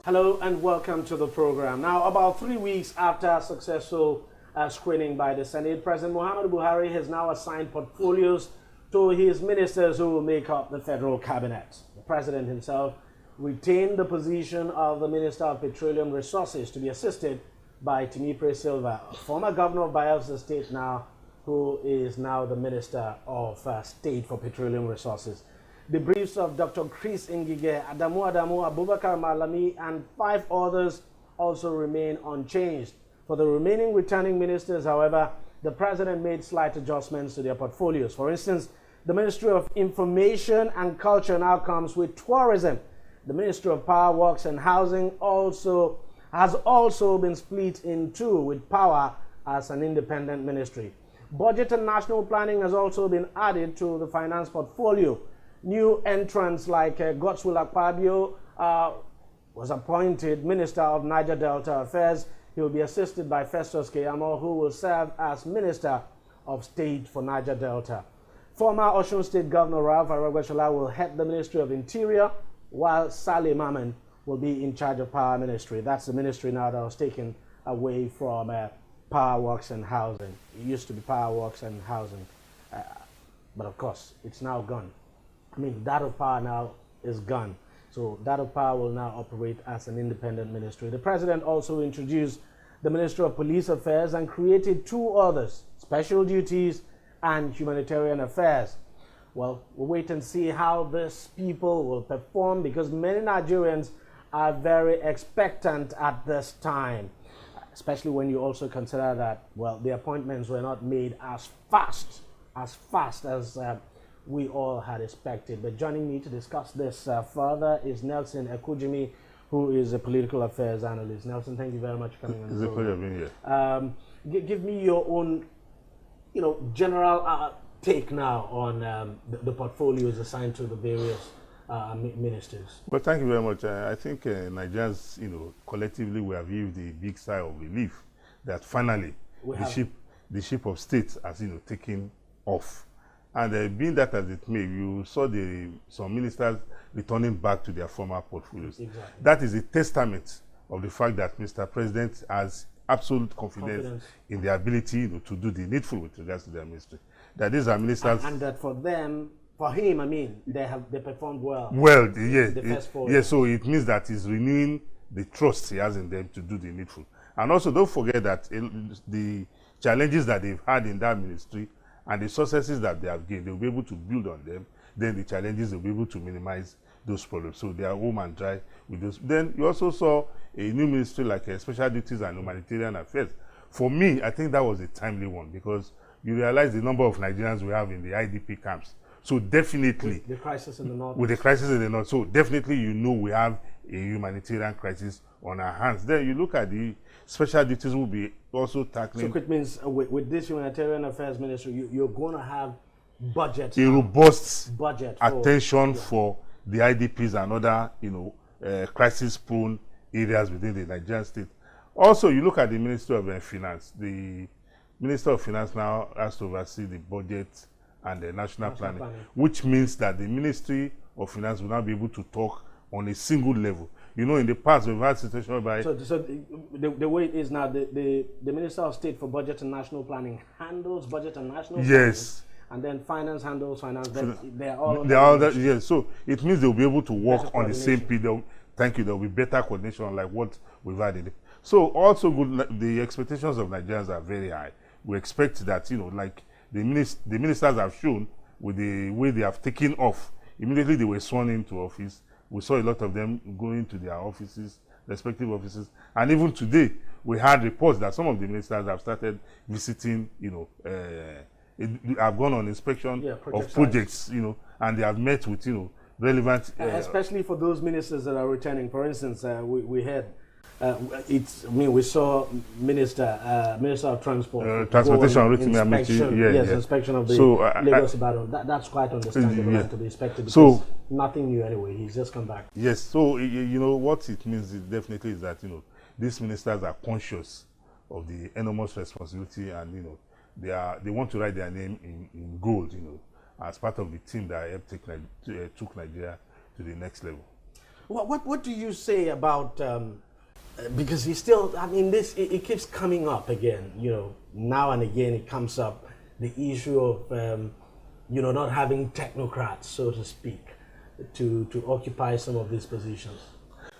Hello and welcome to the program. Now, about 3 weeks after successful screening by the Senate, President Muhammadu Buhari has now assigned portfolios to his ministers who will make up the federal cabinet. The president himself retained the position of the Minister of Petroleum Resources to be assisted by Timipre Silva, a former governor of Bayelsa State now, who is now the Minister of State for Petroleum Resources. The briefs of Dr. Chris Ngige, Adamu, Abubakar Malami, and 5 others also remain unchanged. For the remaining returning ministers, however, the president made slight adjustments to their portfolios. For instance, the Ministry of Information and Culture now comes with tourism. The Ministry of Power, Works and Housing has also been split in two, with Power as an independent ministry. Budget and National Planning has also been added to the finance portfolio. New entrants like Godswill Akpabio was appointed Minister of Niger Delta Affairs. He will be assisted by Festus Keyamo, who will serve as Minister of State for Niger Delta. Former Osun State Governor Ralph Aragweshola will head the Ministry of Interior, while Saleh Maman will be in charge of Power Ministry. That's the ministry now that was taken away from Power, Works and Housing. It used to be Power, Works and Housing, but of course, it's now gone. I mean, that of Power now is gone. So that of Power will now operate as an independent ministry. The president also introduced the Ministry of Police Affairs and created 2 others, Special Duties and Humanitarian Affairs. Well, we'll wait and see how these people will perform, because many Nigerians are very expectant at this time, especially when you also consider that, well, the appointments were not made as fast as we all had expected. But joining me to discuss this further is Nelson Ekujimi, who is a political affairs analyst. Nelson, thank you very much for coming on. It's a pleasure being here. Give me your own, general take now on the portfolios assigned to the various ministers. Well, thank you very much. I think Nigerians, collectively we have heaved a big sigh of relief that finally the ship of state has, taken off. And being that as it may, you saw some ministers returning back to their former portfolios. Exactly. That is a testament of the fact that Mr. President has absolute confidence in their ability to do the needful with regards to their ministry. That these are ministers, and that for him, they performed well. Well, the first 4 years. So it means that he's renewing the trust he has in them to do the needful. And also, don't forget that the challenges that they've had in that ministry and the successes that they have gained, they'll be able to build on them. Then the challenges, they'll be able to minimize those problems. So they are home and dry with those. Then you also saw a new ministry like Special Duties and Humanitarian Affairs. For me, I think that was a timely one, because you realize the number of Nigerians we have in the IDP camps. So definitely, with the crisis in the north. With the crisis in the north. So definitely, we have a humanitarian crisis on our hands. Then you look at the special duties will be also tackling. So it means with this humanitarian affairs ministry, you're going to have budget. A robust budget attention for the IDPs and other, crisis-prone areas within the Nigerian state. Also, you look at the Ministry of Finance. The Minister of Finance now has to oversee the budget and the national planning, which means that the Ministry of Finance will now be able to talk on a single level. In the past, we've had situations whereby... So the way it is now, the Minister of State for Budget and National Planning handles budget and national planning. Yes. And then finance handles finance. They're all... Yes. So it means they'll be able to work on the same period. Thank you. There will be better coordination like what we've had in it. So also good, the expectations of Nigerians are very high. We expect that, like the ministers have shown with the way they have taken off. Immediately they were sworn into office. We saw a lot of them going to their offices, respective offices. And even today, we had reports that some of the ministers have started visiting, have gone on inspection of projects, and they have met with, relevant... especially for those ministers that are returning. For instance, we had... we saw Minister of Transport, Transportation, inspection of the Lagos Ibadan. That's quite understandable and to be expected, because nothing new anyway. He's just come back. Yes. So what it means is definitely is that these ministers are conscious of the enormous responsibility, and they want to write their name in gold, as part of the team that helped took Nigeria to the next level. What do you say about because he still, I mean, it keeps coming up again, now and again it comes up, the issue of not having technocrats, so to speak, to occupy some of these positions.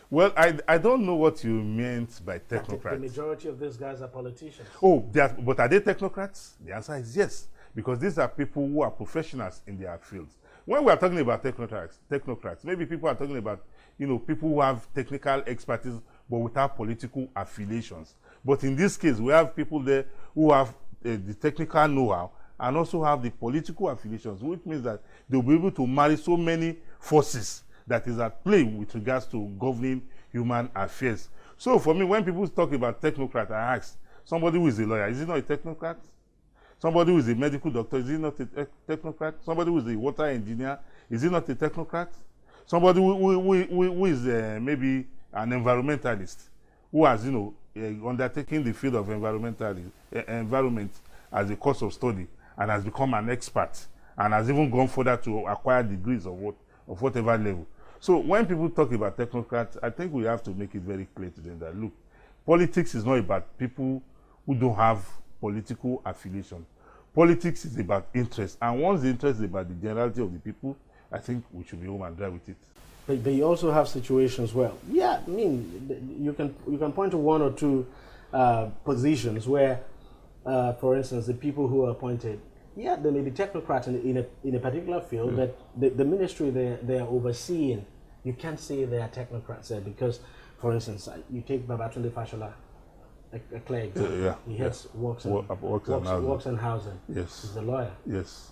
Well, I don't know what you meant by technocrats. The majority of these guys are politicians. Oh, but are they technocrats? The answer is yes, because these are people who are professionals in their fields. When we are talking about technocrats, maybe people are talking about, people who have technical expertise but without political affiliations. But in this case, we have people there who have the technical know-how and also have the political affiliations, which means that they'll be able to marry so many forces that is at play with regards to governing human affairs. So for me, when people talk about technocrat, I ask, somebody who is a lawyer, is he not a technocrat? Somebody who is a medical doctor, is he not a technocrat? Somebody who is a water engineer, is he not a technocrat? Somebody who is maybe an environmentalist, who has, undertaken the field of environment as a course of study and has become an expert and has even gone further to acquire degrees of whatever level. So when people talk about technocrats, I think we have to make it very clear to them that, look, politics is not about people who don't have political affiliation. Politics is about interest. And once the interest is about the generality of the people, I think we should be home and dry with it. But you also have situations where, I mean, you can point to one or two positions where, for instance, the people who are appointed, they may be technocrats in a particular field, but the ministry they are overseeing, you can't say they are technocrats there because, for instance, you take Babatunde Fashola, a clear example. He heads works and housing. Yes. He's a lawyer. Yes.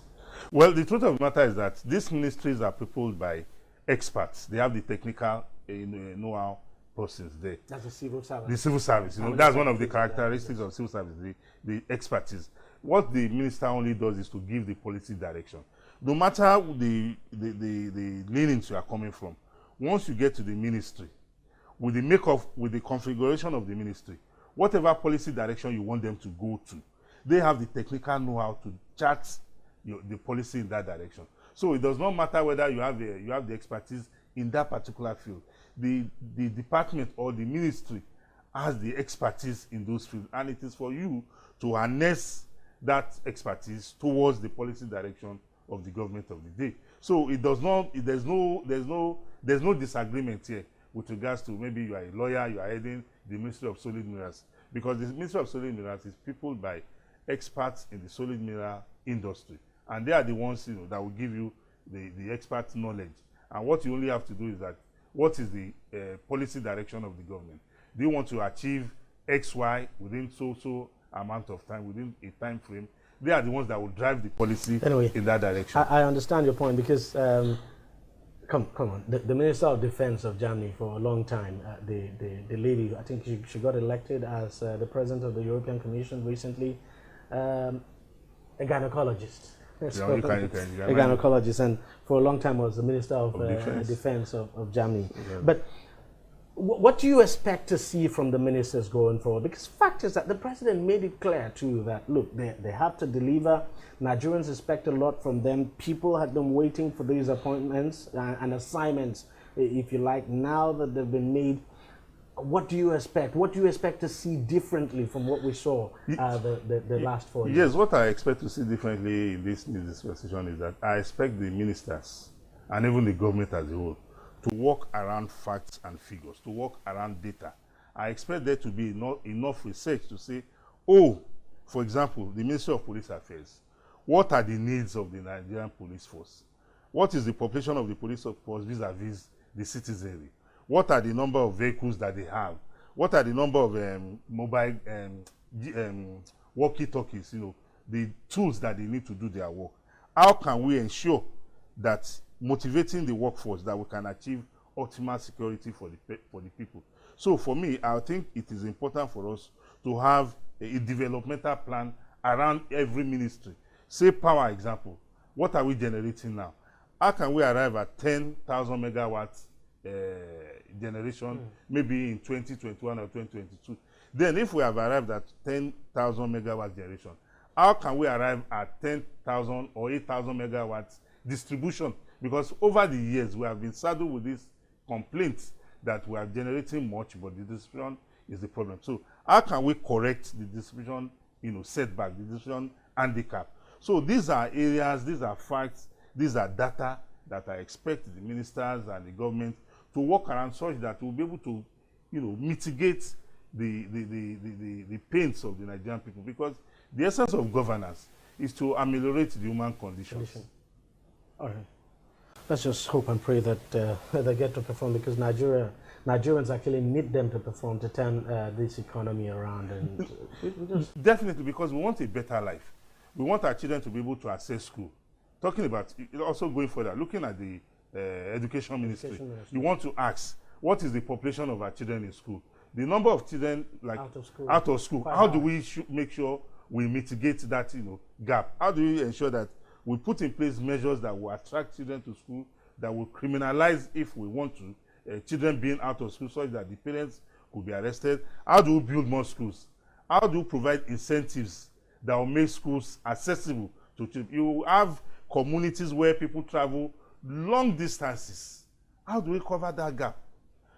Well, the truth of the matter is that these ministries are peopled by experts. They have the technical know-how persons there. That's the civil service. The civil service. That's one of the characteristics of civil service, the expertise. What the minister only does is to give the policy direction. No matter the leanings you are coming from, once you get to the ministry, with the configuration of the ministry, whatever policy direction you want them to go to, they have the technical know-how to chart the policy in that direction. So it does not matter whether you have the expertise in that particular field. The department or the ministry has the expertise in those fields, and it is for you to harness that expertise towards the policy direction of the government of the day. So it does not. There's no disagreement here with regards to maybe you are a lawyer, you are heading the Ministry of Solid Minerals, because the Ministry of Solid Minerals is peopled by experts in the solid mineral industry, and they are the ones that will give you the expert knowledge. And what you only have to do is that, what is the policy direction of the government? Do you want to achieve X, Y within so amount of time, within a time frame? They are the ones that will drive the policy in that direction. I understand your point because, come on, the Minister of Defense of Germany for a long time, the lady, I think she got elected as the president of the European Commission recently, a gynecologist. A gynecologist, and for a long time was the Minister of Defense of Germany. Yeah. But what do you expect to see from the ministers going forward? Because fact is that the president made it clear too that, look, they have to deliver. Nigerians expect a lot from them. People had been waiting for these appointments and assignments, if you like. Now that they've been made, what do you expect? What do you expect to see differently from what we saw the last 4 years? Yes, what I expect to see differently in this dispensation is that I expect the ministers and even the government as a whole to work around facts and figures, to work around data. I expect there to be enough research to say, for example, the Ministry of Police Affairs, what are the needs of the Nigerian police force? What is the population of the police force vis-a-vis the citizenry? What are the number of vehicles that they have? What are the number of mobile walkie-talkies, the tools that they need to do their work? How can we ensure that motivating the workforce that we can achieve optimal security for the people? So for me, I think it is important for us to have a developmental plan around every ministry. Say power example, what are we generating now? How can we arrive at 10,000 megawatts generation maybe in 2021 or 2022? Then if we have arrived at 10,000 megawatt generation, how can we arrive at 10,000 or 8,000 megawatts distribution? Because over the years we have been saddled with this complaints that we are generating much, but the distribution is the problem. So how can we correct the distribution, setback, the distribution handicap? So these are areas, these are facts, these are data that I expect the ministers and the government to work around such that we'll be able to, mitigate the pains of the Nigerian people, because the essence of governance is to ameliorate the human conditions. All right. Let's just hope and pray that they get to perform, because Nigerians actually need them to perform to turn this economy around. And Definitely, because we want a better life. We want our children to be able to access school. Talking about, also going further, looking at the education ministry, you want to ask, what is the population of our children in school? The number of children out of school. How do we make sure we mitigate that gap? How do we ensure that we put in place measures that will attract children to school, that will criminalize, if we want to, children being out of school, such that the parents could be arrested? How do we build more schools? How do we provide incentives that will make schools accessible to children? You have communities where people travel long distances. How do we cover that gap?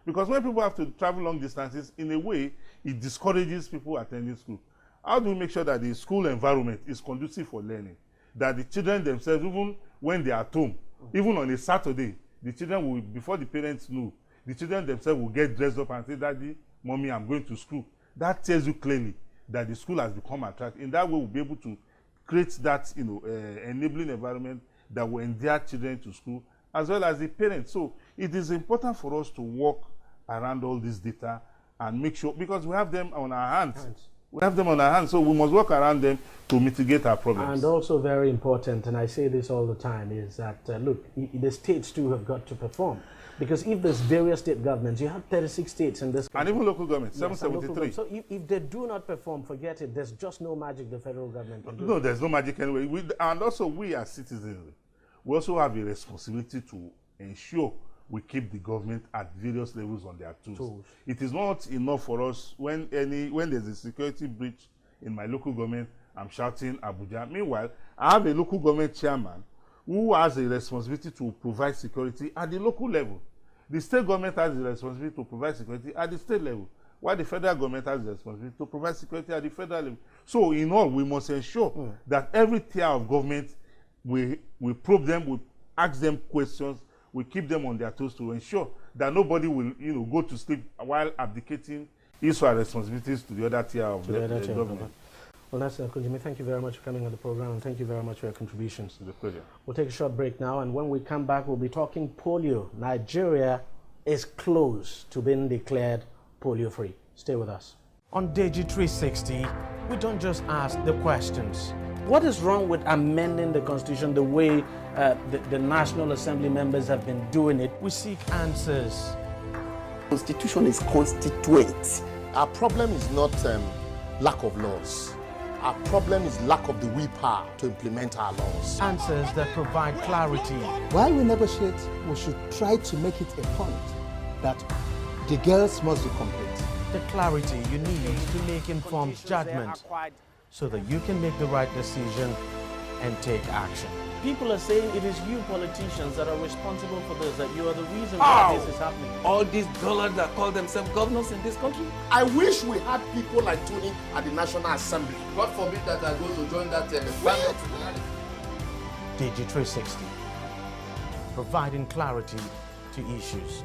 Because when people have to travel long distances, in a way, it discourages people attending school. How do we make sure that the school environment is conducive for learning? That the children themselves, even when they are at home, even on a Saturday, the children will, before the parents know, the children themselves will get dressed up and say, "Daddy, Mommy, I'm going to school." That tells you clearly that the school has become attractive. In that way, we'll be able to create that enabling environment that will endear children to school, as well as the parents. So it is important for us to work around all this data and make sure, because we have them on our hands. We have them on our hands, so we must work around them to mitigate our problems. And also very important, and I say this all the time, is that, look, the states too have got to perform. Because if there's various state governments, you have 36 states in this country. And even local governments, 773. So if they do not perform, forget it. There's just no magic the federal government can do. No, there's no magic anyway. And also, we as citizens, we also have a responsibility to ensure we keep the government at various levels on their tools. It is not enough for us when there's a security breach in my local government, I'm shouting Abuja. Meanwhile, I have a local government chairman who has a responsibility to provide security at the local level. The state government has the responsibility to provide security at the state level, while the federal government has the responsibility to provide security at the federal level. So in all, we must ensure that every tier of government, we probe them, we ask them questions, we keep them on their toes to ensure that nobody will, go to sleep while abdicating his or her responsibilities to the other tier of the government. Well, that's Kunjimi. Thank you very much for coming on the program, and thank you very much for your contributions. It's a pleasure. We'll take a short break now, and when we come back, we'll be talking polio. Nigeria is close to being declared polio-free. Stay with us. On Deji 360, we don't just ask the questions. What is wrong with amending the Constitution the way the National Assembly members have been doing it? We seek answers. Constitution is constituent. Our problem is not lack of laws. Our problem is lack of the willpower to implement our laws. Answers that provide clarity. While we negotiate, we should try to make it a point that the girls must be complete. The clarity you need to make informed judgment so that you can make the right decision and take action. People are saying it is you politicians that are responsible for this, that you are the reason why this is happening. All these dollars that call themselves governors in this country. I wish we had people like Tony at the National Assembly. God forbid that I go to join that panel. Deji 360, providing clarity to issues.